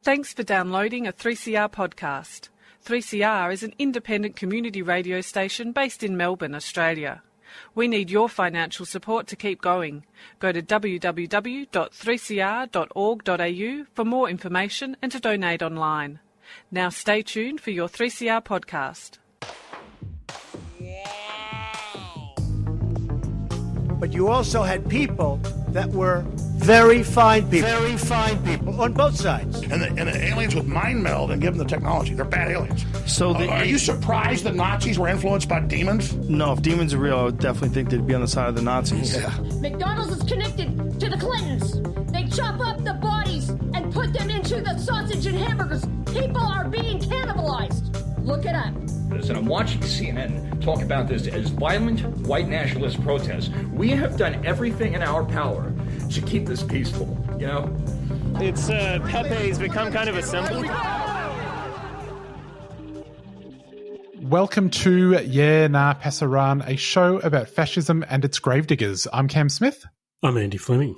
Thanks for downloading a 3CR podcast. 3CR is an independent community radio station based in Melbourne, Australia. We need your financial support to keep going. Go to www.3cr.org.au for more information and to donate online. Now stay tuned for your 3CR podcast. But you also had people that were very fine people. Very fine people on both sides. And the aliens would mind meld and give them the technology. They're bad aliens. So are you surprised the Nazis were influenced by demons? No, if demons are real, I would definitely think they'd be on the side of the Nazis. Yeah. McDonald's is connected to the Clintons. They chop up the bodies and put them into the sausage and hamburgers. People are being cannibalized. Look it up. And I'm watching CNN talk about this as violent white nationalist protests. We have done everything in our power to keep this peaceful, you know? It's Pepe's become kind of a symbol. Welcome to Yeah Nah Pasaran, a show about fascism and its gravediggers. I'm Cam Smith. I'm Andy Fleming.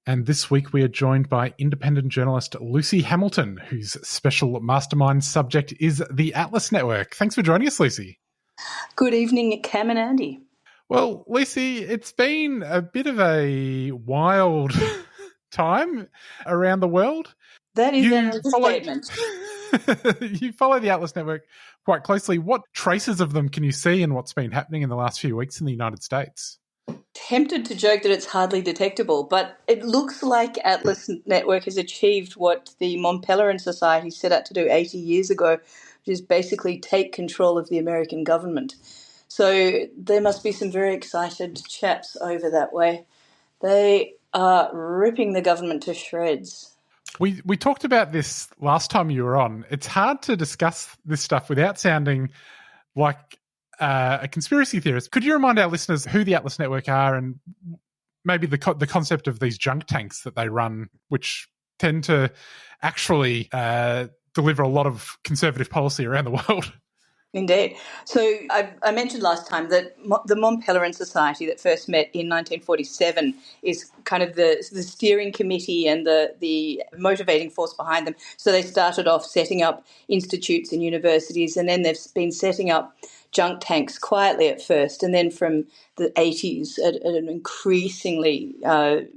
And this week we are joined by independent journalist Lucy Hamilton, whose special mastermind subject is the Atlas Network. Thanks for joining us, Lucy. Good evening, Cam and Andy. Well, Lucy, it's been a bit of a wild time around the world. That is an understatement. You follow the Atlas Network quite closely. What traces of them can you see in what's been happening in the last few weeks in the United States? Tempted to joke that it's hardly detectable, but it looks like Atlas Network has achieved what the Mont Pelerin Society set out to do 80 years ago, which is basically take control of the American government. So there must be some very excited chaps over that way. They are ripping the government to shreds. We talked about this last time you were on. It's hard to discuss this stuff without sounding like a conspiracy theorist. Could you remind our listeners who the Atlas Network are and maybe the concept of these junk tanks that they run, which tend to actually deliver a lot of conservative policy around the world? Indeed. So I mentioned last time that the Mont Pelerin Society that first met in 1947 is kind of the steering committee and the motivating force behind them. So they started off setting up institutes and universities, and then they've been setting up junk tanks quietly at first, and then from the 80s at an increasingly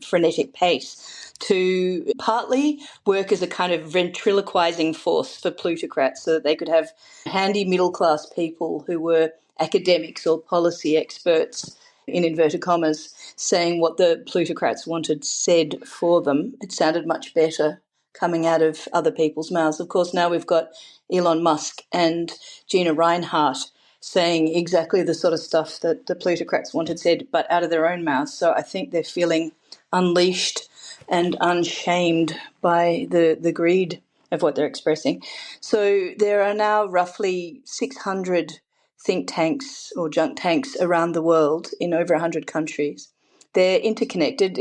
frenetic pace to partly work as a kind of ventriloquizing force for plutocrats so that they could have handy middle-class people who were academics or policy experts, in inverted commas, saying what the plutocrats wanted said for them. It sounded much better coming out of other people's mouths. Of course, now we've got Elon Musk and Gina Reinhart saying exactly the sort of stuff that the plutocrats wanted said, but out of their own mouths. So I think they're feeling unleashed and unshamed by the greed of what they're expressing. So there are now roughly 600 think tanks or junk tanks around the world in over 100 countries. They're interconnected.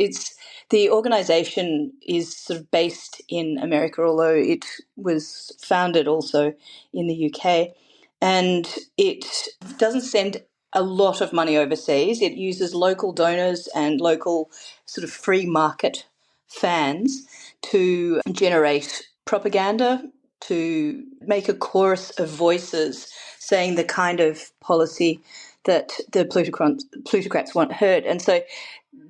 The organisation is sort of based in America, although it was founded also in the UK. And it doesn't send a lot of money overseas. It uses local donors and local sort of free market fans to generate propaganda, to make a chorus of voices saying the kind of policy that the plutocrats want heard. And so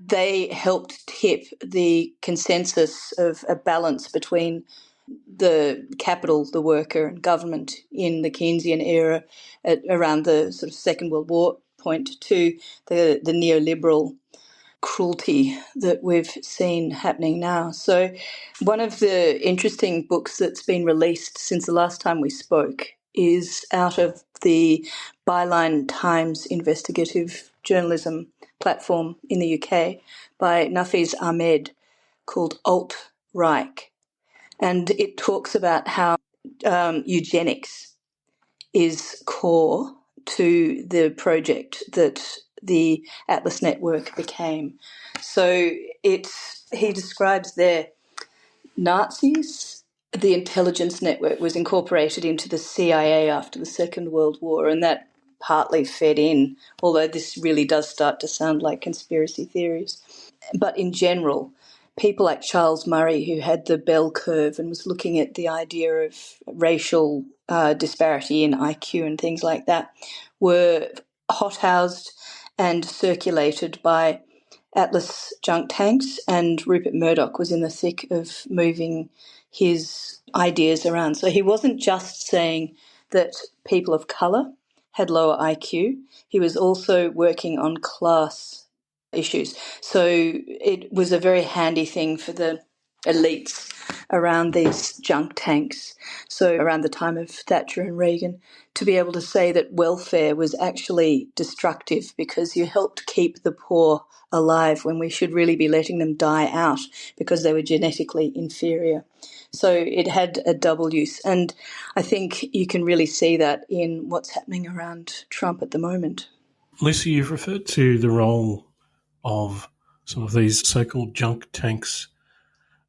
they helped tip the consensus of a balance between the capital, the worker, and government in the Keynesian era around the sort of Second World War point to the neoliberal cruelty that we've seen happening now. So one of the interesting books that's been released since the last time we spoke is out of the Byline Times investigative journalism platform in the UK by Nafiz Ahmed called Alt-Reich. And it talks about how eugenics is core to the project that the Atlas Network became. So he describes there Nazis. The intelligence network was incorporated into the CIA after the Second World War, and that partly fed in, although this really does start to sound like conspiracy theories. But in general, people like Charles Murray, who had the bell curve and was looking at the idea of racial disparity in IQ and things like that, were hothoused and circulated by Atlas junk tanks, and Rupert Murdoch was in the thick of moving his ideas around. So he wasn't just saying that people of colour had lower IQ, he was also working on class issues. So it was a very handy thing for the elites around these junk tanks, so around the time of Thatcher and Reagan, to be able to say that welfare was actually destructive because you helped keep the poor alive when we should really be letting them die out because they were genetically inferior. So it had a double use. And I think you can really see that in what's happening around Trump at the moment. Lisa, you've referred to the role of some of these so-called junk tanks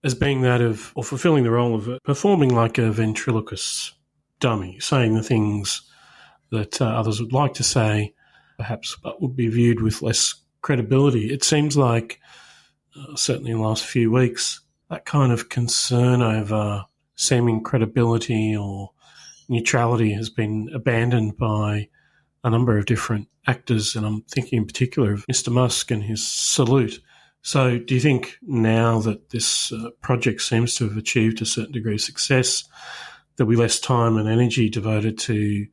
as being that of, or fulfilling the role of performing like a ventriloquist's dummy, saying the things that others would like to say, perhaps, but would be viewed with less credibility. It seems like, certainly in the last few weeks, that kind of concern over seeming credibility or neutrality has been abandoned by a number of different actors, and I'm thinking in particular of Mr. Musk and his salute. So do you think now that this project seems to have achieved a certain degree of success, there'll be less time and energy devoted to,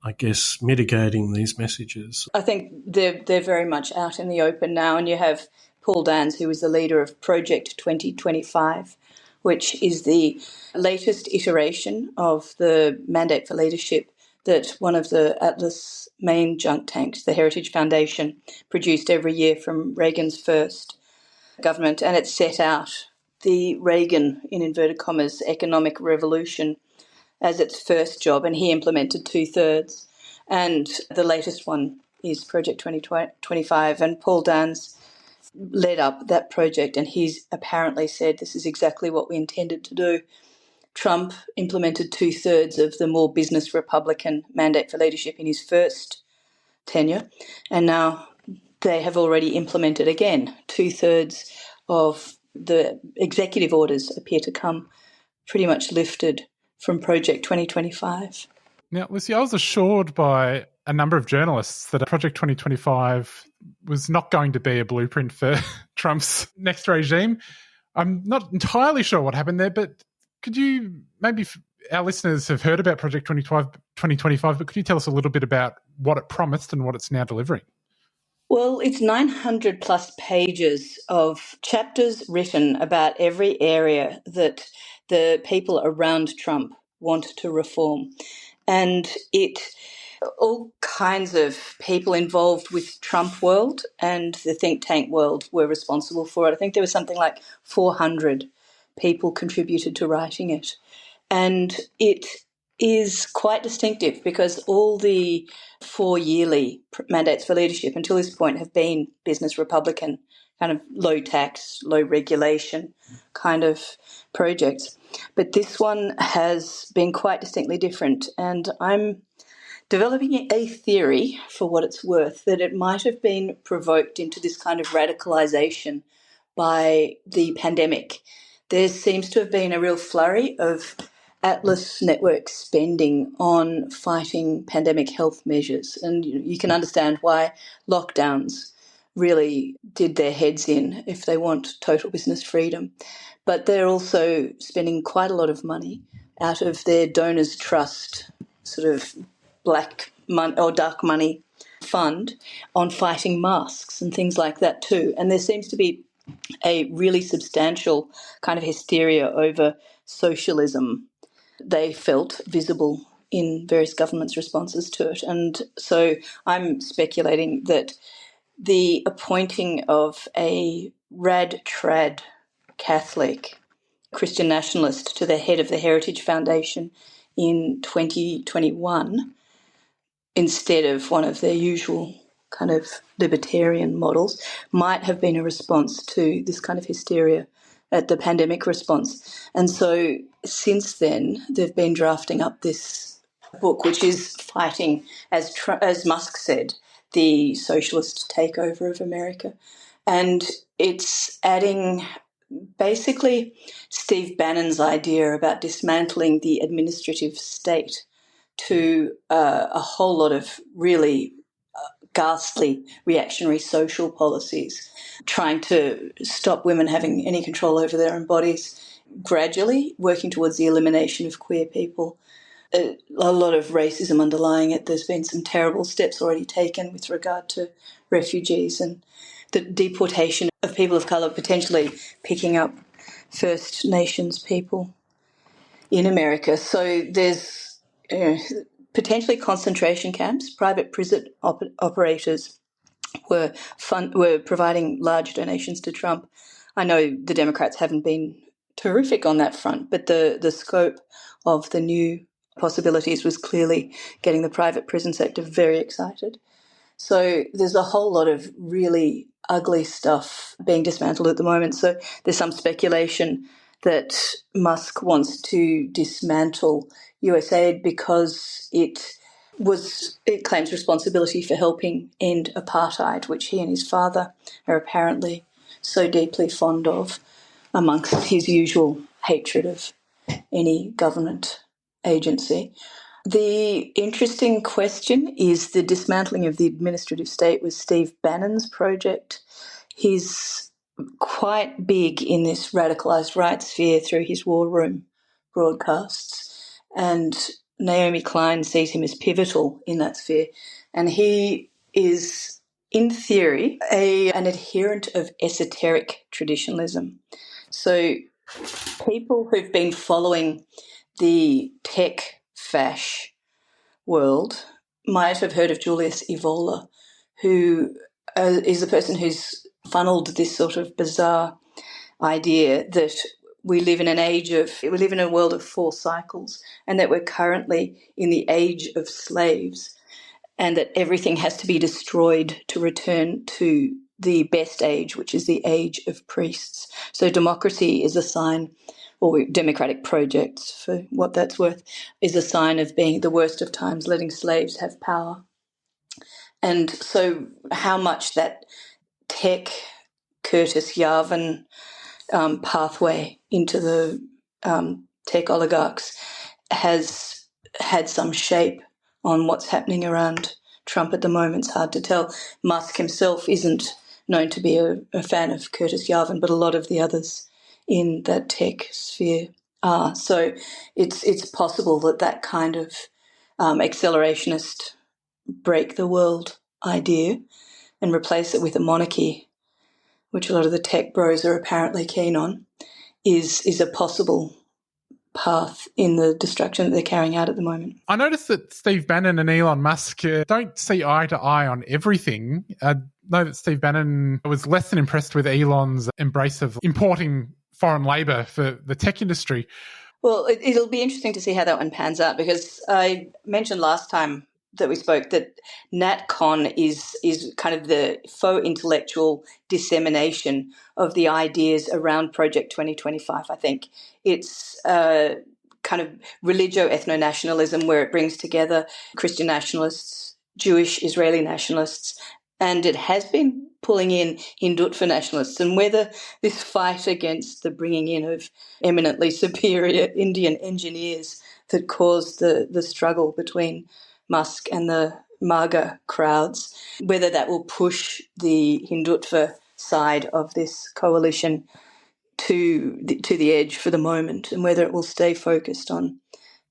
I guess, mitigating these messages? I think they're very much out in the open now, and you have Paul Dans, who is the leader of Project 2025, which is the latest iteration of the mandate for leadership that one of the Atlas main junk tanks, the Heritage Foundation, produced every year from Reagan's first government, and it set out the Reagan, in inverted commas, economic revolution as its first job, and he implemented 2/3. And the latest one is Project 2025, and Paul Dans led up that project, and he's apparently said this is exactly what we intended to do. Trump implemented 2/3 of the more business Republican mandate for leadership in his first tenure, and now they have already implemented again 2/3 of the executive orders appear to come pretty much lifted from Project 2025. Now, Lucy, I was assured by a number of journalists that Project 2025 was not going to be a blueprint for Trump's next regime. I'm not entirely sure what happened there, but could you, maybe our listeners have heard about Project 2025, but could you tell us a little bit about what it promised and what it's now delivering? Well, it's 900 plus pages of chapters written about every area that the people around Trump want to reform. And all kinds of people involved with Trump world and the think tank world were responsible for it. I think there was something like 400 people contributed to writing it. And it is quite distinctive because all the 4 yearly mandates for leadership until this point have been business Republican, kind of low tax, low regulation kind of projects. But this one has been quite distinctly different, and I'm developing a theory, for what it's worth, that it might have been provoked into this kind of radicalisation by the pandemic. There seems to have been a real flurry of Atlas network spending on fighting pandemic health measures, and you can understand why lockdowns really did their heads in if they want total business freedom. But they're also spending quite a lot of money out of their donors' trust, sort of black money or dark money fund, on fighting masks and things like that too. And there seems to be a really substantial kind of hysteria over socialism. They felt visible in various governments' responses to it. And so I'm speculating that the appointing of a rad-trad Catholic Christian nationalist to the head of the Heritage Foundation in 2021, instead of one of their usual kind of libertarian models, might have been a response to this kind of hysteria at the pandemic response. And so since then, they've been drafting up this book, which is fighting, as Musk said, the socialist takeover of America. And it's adding basically Steve Bannon's idea about dismantling the administrative state to a whole lot of really ghastly reactionary social policies, trying to stop women having any control over their own bodies, gradually working towards the elimination of queer people. A lot of racism underlying it. There's been some terrible steps already taken with regard to refugees and the deportation of people of colour, potentially picking up First Nations people in America. So there's potentially concentration camps. Private prison operators were providing large donations to Trump. I know the Democrats haven't been terrific on that front, but the scope of the new possibilities was clearly getting the private prison sector very excited. So there's a whole lot of really ugly stuff being dismantled at the moment. So there's some speculation that Musk wants to dismantle USAID because it claims responsibility for helping end apartheid, which he and his father are apparently so deeply fond of, amongst his usual hatred of any government agency. The interesting question is the dismantling of the administrative state was Steve Bannon's project. He's quite big in this radicalised right sphere through his War Room broadcasts, and Naomi Klein sees him as pivotal in that sphere. And he is, in theory, an adherent of esoteric traditionalism. So people who've been following the tech fash world might have heard of Julius Evola, who is the person who's funneled this sort of bizarre idea that we live in a world of 4 cycles, and that we're currently in the age of slaves, and that everything has to be destroyed to return to the best age, which is the age of priests. So democracy is a sign, or democratic projects, for what that's worth, is a sign of being the worst of times, letting slaves have power. And so how much that tech Curtis Yarvin pathway into the tech oligarchs has had some shape on what's happening around Trump at the moment, it's hard to tell. Musk himself isn't known to be a fan of Curtis Yarvin, but a lot of the others in that tech sphere are. So it's possible that kind of accelerationist break the world idea and replace it with a monarchy, which a lot of the tech bros are apparently keen on, is a possible path in the destruction that they're carrying out at the moment. I noticed that Steve Bannon and Elon Musk don't see eye to eye on everything. I know that Steve Bannon was less than impressed with Elon's embrace of importing foreign labour for the tech industry. Well, it'll be interesting to see how that one pans out, because I mentioned last time that we spoke that NatCon is kind of the faux intellectual dissemination of the ideas around Project 2025, I think. It's kind of religio-ethno-nationalism, where it brings together Christian nationalists, Jewish Israeli nationalists, and it has been pulling in Hindutva nationalists. And whether this fight against the bringing in of eminently superior Indian engineers that caused the struggle between Musk and the MAGA crowds, whether that will push the Hindutva side of this coalition to the edge for the moment, and whether it will stay focused on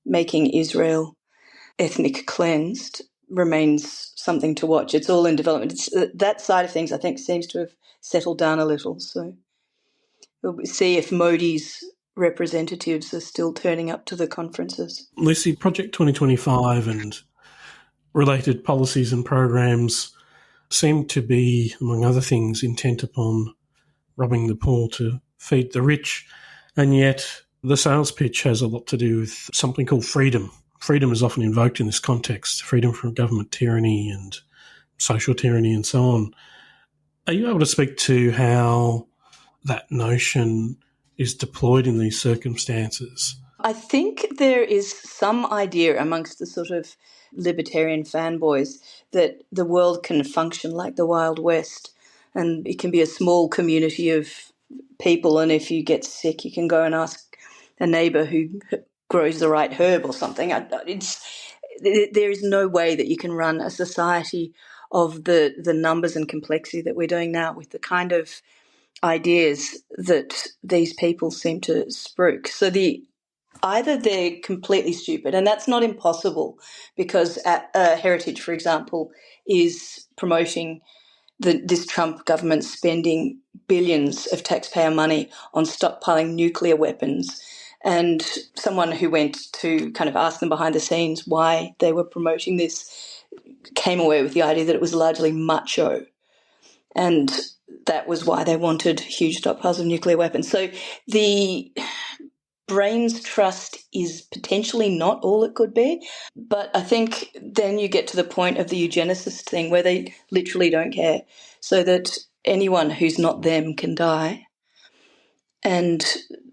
making Israel ethnic cleansed, remains something to watch. It's all in development. That side of things, I think, seems to have settled down a little. So we'll see if Modi's representatives are still turning up to the conferences. Lucy, Project 2025 and related policies and programs seem to be, among other things, intent upon robbing the poor to feed the rich, and yet the sales pitch has a lot to do with something called freedom. Freedom is often invoked in this context, freedom from government tyranny and social tyranny and so on. Are you able to speak to how that notion is deployed in these circumstances? I think there is some idea amongst the sort of libertarian fanboys that the world can function like the Wild West, and it can be a small community of people, and if you get sick, you can go and ask a neighbour who grows the right herb or something. There is no way that you can run a society of the numbers and complexity that we're doing now with the kind of ideas that these people seem to spruik. So either they're completely stupid, and that's not impossible because Heritage, for example, is promoting this Trump government spending billions of taxpayer money on stockpiling nuclear weapons. And someone who went to kind of ask them behind the scenes why they were promoting this came away with the idea that it was largely macho. And that was why they wanted huge stockpiles of nuclear weapons. So the brains trust is potentially not all it could be. But I think then you get to the point of the eugenicist thing where they literally don't care, so that anyone who's not them can die. And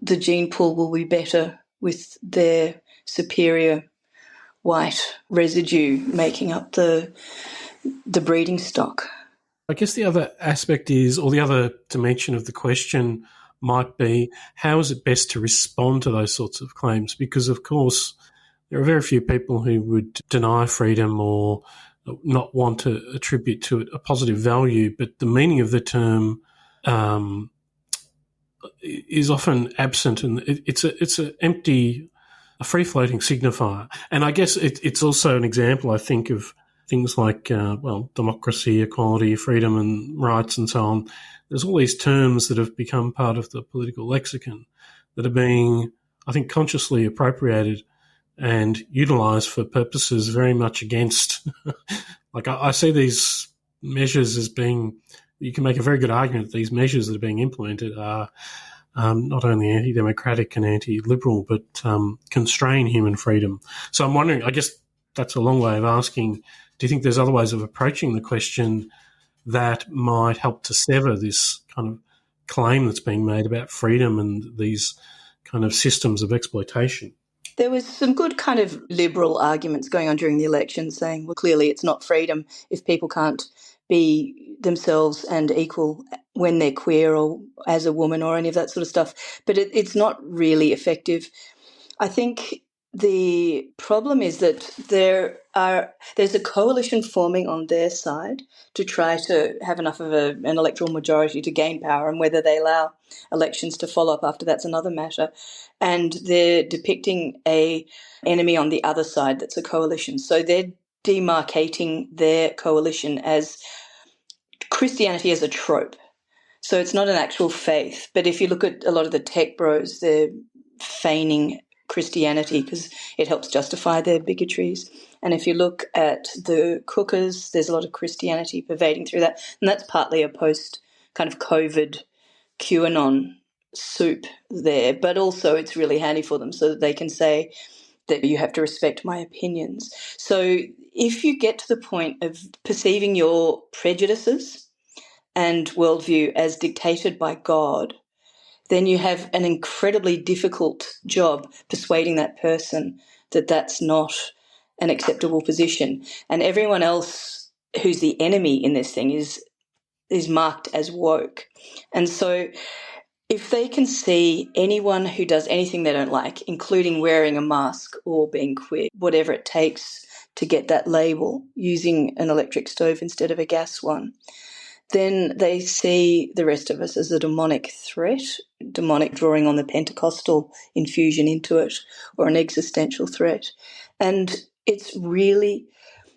the gene pool will be better with their superior white residue making up the breeding stock. I guess the other aspect is, or the other dimension of the question might be, how is it best to respond to those sorts of claims? Because, of course, there are very few people who would deny freedom or not want to attribute to it a positive value, but the meaning of the term is often absent, and it's an empty, a free-floating signifier. And I guess it's also an example, I think, of things like, democracy, equality, freedom and rights and so on. There's all these terms that have become part of the political lexicon that are being, I think, consciously appropriated and utilised for purposes very much against. Like, I see these measures as being, you can make a very good argument that these measures that are being implemented are not only anti-democratic and anti-liberal, but constrain human freedom. So I'm wondering, I guess that's a long way of asking, do you think there's other ways of approaching the question that might help to sever this kind of claim that's being made about freedom and these kind of systems of exploitation? There was some good kind of liberal arguments going on during the election saying, well, clearly it's not freedom if people can't be themselves and equal when they're queer or as a woman or any of that sort of stuff. But it's not really effective. I think the problem is that there's a coalition forming on their side to try to have enough of an electoral majority to gain power, and whether they allow elections to follow up after that's another matter. And they're depicting a enemy on the other side that's a coalition. So they're demarcating their coalition as Christianity as a trope. So it's not an actual faith. But if you look at a lot of the tech bros, they're feigning Christianity because it helps justify their bigotries. And if you look at the cookers, there's a lot of Christianity pervading through that. And that's partly a post kind of COVID QAnon soup there. But also it's really handy for them so that they can say that you have to respect my opinions. So if you get to the point of perceiving your prejudices and worldview as dictated by God, then you have an incredibly difficult job persuading that person that that's not an acceptable position. And everyone else who's the enemy in this thing is marked as woke. And so if they can see anyone who does anything they don't like, including wearing a mask or being queer, whatever it takes to get that label, using an electric stove instead of a gas one, then they see the rest of us as a demonic threat, demonic drawing on the Pentecostal infusion into it, or an existential threat. And it's really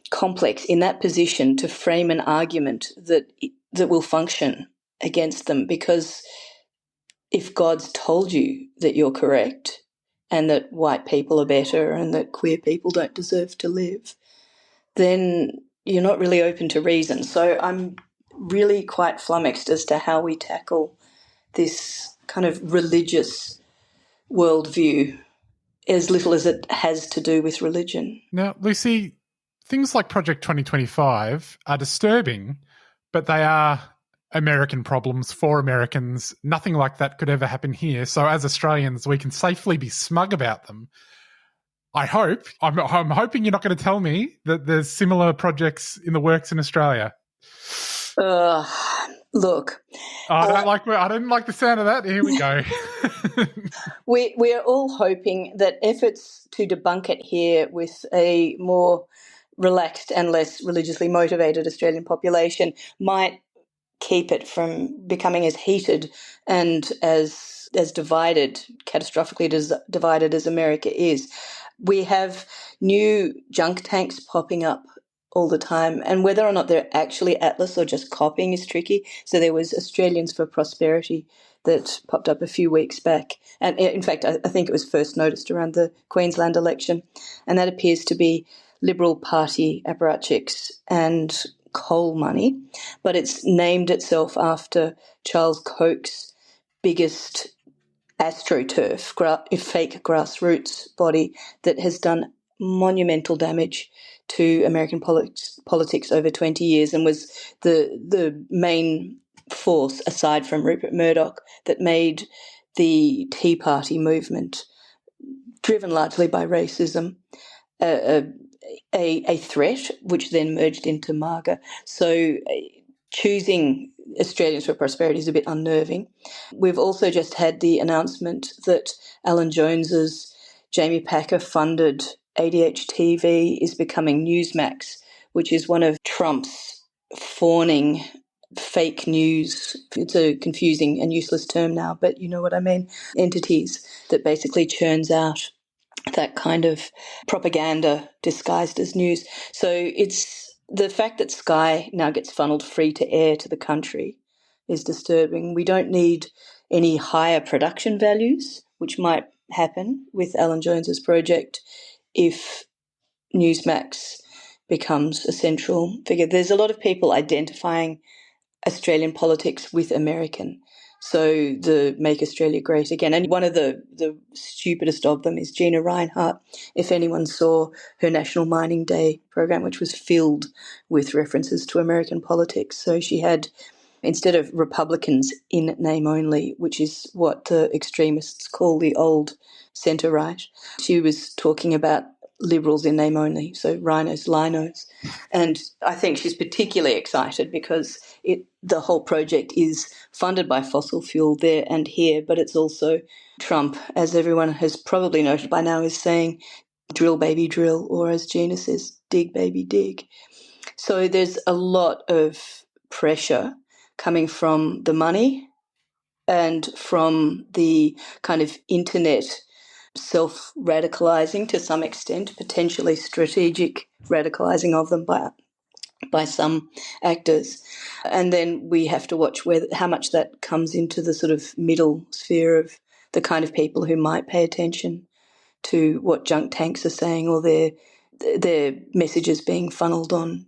complex in that position to frame an argument that will function against them, because if God's told you that you're correct and that white people are better and that queer people don't deserve to live, then you're not really open to reason. So I'm really quite flummoxed as to how we tackle this kind of religious worldview, as little as it has to do with religion. Now, Lucy, things like Project 2025 are disturbing, but they are American problems for Americans. Nothing like that could ever happen here. So as Australians, we can safely be smug about them. I hope. I'm hoping you're not going to tell me that there's similar projects in the works in Australia. Look, I didn't like the sound of that. Here we go. we are all hoping that efforts to debunk it here with a more relaxed and less religiously motivated Australian population might keep it from becoming as heated and as divided, catastrophically divided as America is. We have new junk tanks popping up all the time, and whether or not they're actually Atlas or just copying is tricky. So there was Australians for Prosperity that popped up a few weeks back, and in fact I think it was first noticed around the Queensland election, and that appears to be Liberal Party apparatchiks and coal money, but it's named itself after Charles Koch's biggest AstroTurf, fake grassroots body that has done monumental damage to American politics over 20 years and was the main force, aside from Rupert Murdoch, that made the Tea Party movement, driven largely by racism, a threat, which then merged into MAGA. So choosing Australians for Prosperity is a bit unnerving. We've also just had the announcement that Alan Jones's Jamie Packer-funded ADH-TV is becoming Newsmax, which is one of Trump's fawning fake news. It's a confusing and useless term now, but you know what I mean. Entities that basically churns out that kind of propaganda disguised as news. So it's the fact that Sky now gets funneled free to air to the country is disturbing. We don't need any higher production values, which might happen with Alan Jones's project if Newsmax becomes a central figure. There's a lot of people identifying Australian politics with American. So the Make Australia Great Again. And one of the stupidest of them is Gina Rinehart. If anyone saw her National Mining Day program, which was filled with references to American politics. So she had, instead of Republicans in name only, which is what the extremists call the old centre-right, she was talking about Liberals in name only, so rhinos, linos. And I think she's particularly excited because the whole project is funded by fossil fuel there and here, but it's also Trump, as everyone has probably noted by now, is saying drill, baby, drill, or as Gina says, dig, baby, dig. So there's a lot of pressure coming from the money and from the kind of internet self-radicalising to some extent, potentially strategic radicalising of them by some actors. And then we have to watch how much that comes into the sort of middle sphere of the kind of people who might pay attention to what junk tanks are saying or their messages being funneled on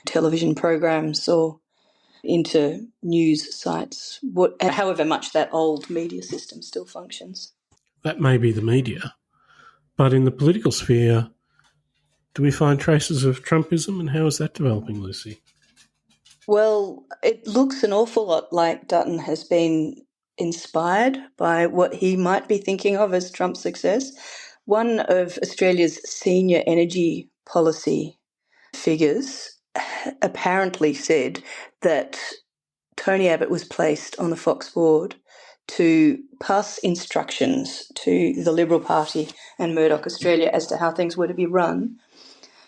television programs or into news sites, however much that old media system still functions. That may be the media, but in the political sphere, do we find traces of Trumpism, and how is that developing, Lucy? Well, it looks an awful lot like Dutton has been inspired by what he might be thinking of as Trump's success. One of Australia's senior energy policy figures apparently said that Tony Abbott was placed on the Fox board to pass instructions to the Liberal Party and Murdoch Australia as to how things were to be run.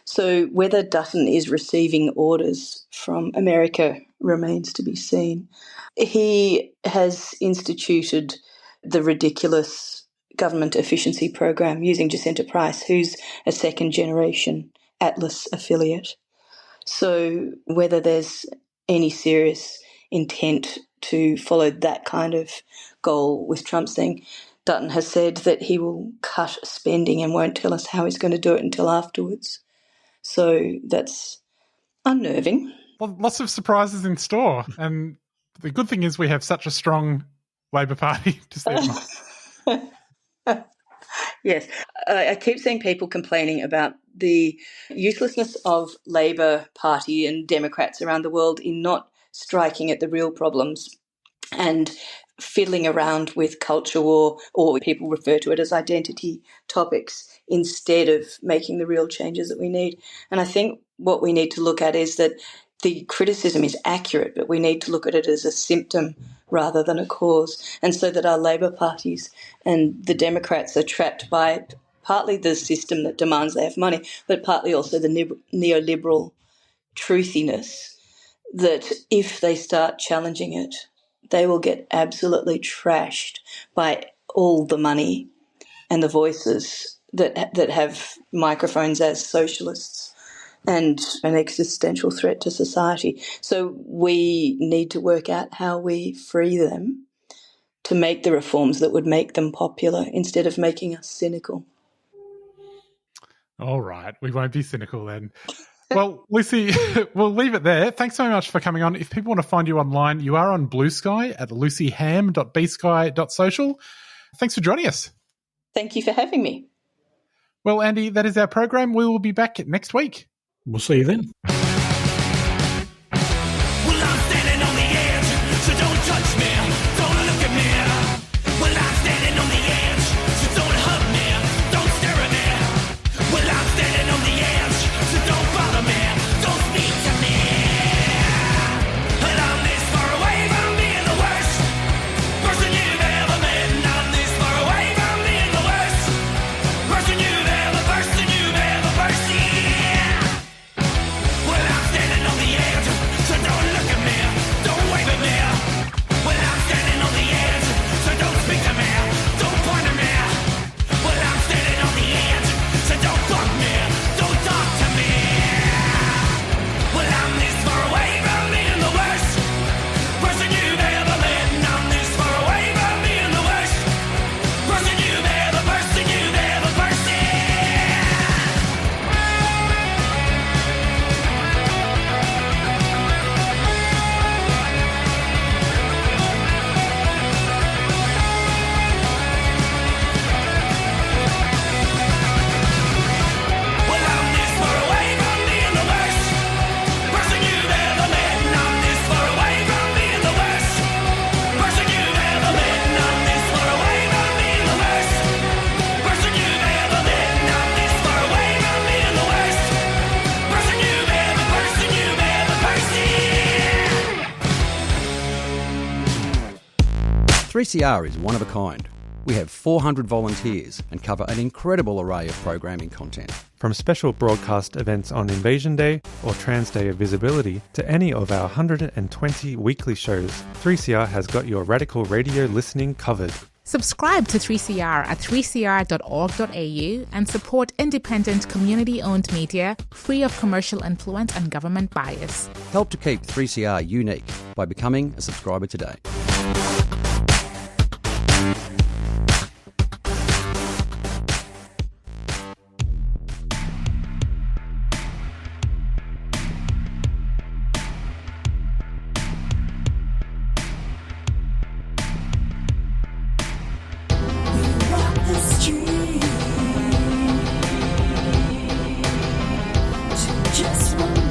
So whether Dutton is receiving orders from America remains to be seen. He has instituted the ridiculous government efficiency program using Jacinta Price, who's a second-generation Atlas affiliate. So whether there's any serious intent to follow that kind of goal with Trump's thing, Dutton has said that he will cut spending and won't tell us how he's going to do it until afterwards. So that's unnerving. Well, lots of surprises in store. And the good thing is we have such a strong Labor Party to see. Yes. I keep seeing people complaining about the uselessness of Labor Party and Democrats around the world in not striking at the real problems and fiddling around with culture war, or people refer to it as identity topics, instead of making the real changes that we need. And I think what we need to look at is that the criticism is accurate, but we need to look at it as a symptom rather than a cause, and so that our Labor parties and the Democrats are trapped by partly the system that demands they have money, but partly also the neoliberal truthiness that if they start challenging it, they will get absolutely trashed by all the money and the voices that have microphones as socialists and an existential threat to society. So we need to work out how we free them to make the reforms that would make them popular instead of making us cynical. All right, we won't be cynical then. Well, Lucy, we'll leave it there. Thanks so much for coming on. If people want to find you online, you are on Blue Sky at lucyham.bsky.social. Thanks for joining us. Thank you for having me. Well, Andy, that is our program. We will be back next week. We'll see you then. .3CR is one of a kind. We have 400 volunteers and cover an incredible array of programming content. From special broadcast events on Invasion Day or Trans Day of Visibility to any of our 120 weekly shows, 3CR has got your radical radio listening covered. Subscribe to 3CR at 3cr.org.au and support independent, community-owned media free of commercial influence and government bias. Help to keep 3CR unique by becoming a subscriber today.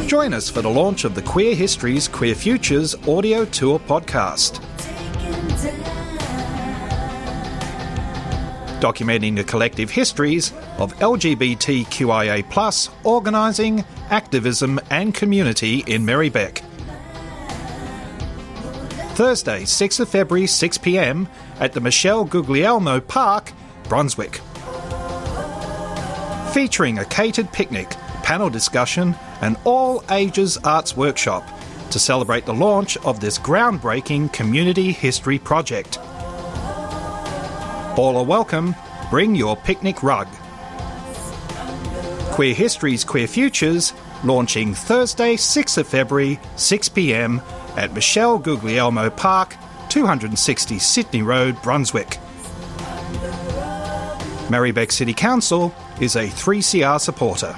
Join us for the launch of the Queer Histories, Queer Futures audio tour podcast. Documenting the collective histories of LGBTQIA+ organising, activism and community in Marybeck. Thursday, 6th of February, 6 p.m. at the Michelle Guglielmo Park, Brunswick. Featuring a catered picnic, panel discussion and all-ages arts workshop to celebrate the launch of this groundbreaking community history project. All are welcome. Bring your picnic rug. Queer Histories, Queer Futures, launching Thursday, 6th of February, 6 p.m. at Michelle Guglielmo Park, 260 Sydney Road, Brunswick. Marybeck City Council is a 3CR supporter.